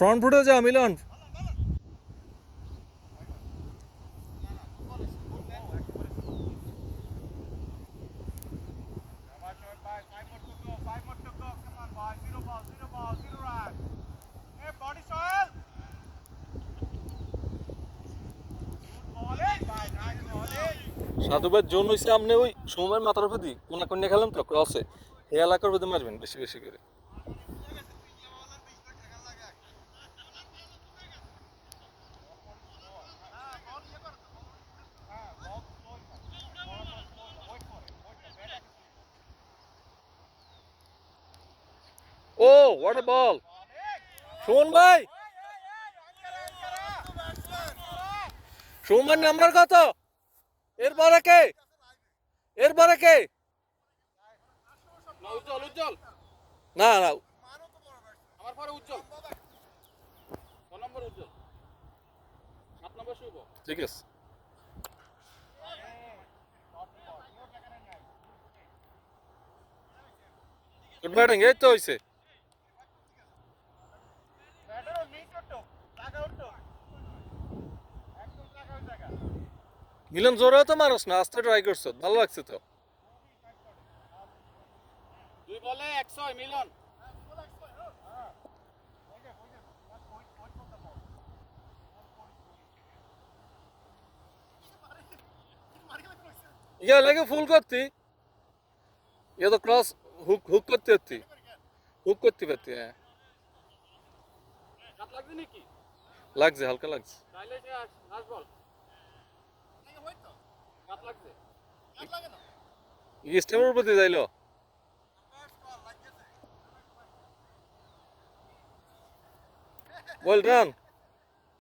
Front ফুটে যা মিলন। সাধুবাদ জোন হয়েছে আপনি ওই সময়ের মাথার উপর দিই কোনা কন্যা খেলাম তো ক্রসে এই এলাকার মধ্যে মারবেন বেশি বেশি করে। ও হোয়াট এ বল! সুমন ভাই, সুমন নাম্বার কত? এরপরে কে? এরপরে কে? উজ্জ্বল উজ্জ্বল না না, আমার পরে উজ্জ্বল 6 নম্বর উজ্জ্বল 7 নম্বর শুভ। ঠিক আছে। গুড ব্যাটিং, এই তো হয়েছে। মিলন জোরেও তো মারস না, আস্তে ট্রাই করছো, ভালো লাগছে তো। 2 বলে 100 মিলন। ইয়া লাগে ফুল করতি, ইয়া তো ক্রস হুক হুক করতে পারতি, হুক করতে পারতি। হ্যাঁ কাট লাগবে নাকি? লাগছে, হালকা লাগছে। তাইলে যে লাস্ট বল কাট লাগছে। কাট লাগে না স্টেমের প্রতি যাইলো। Well done.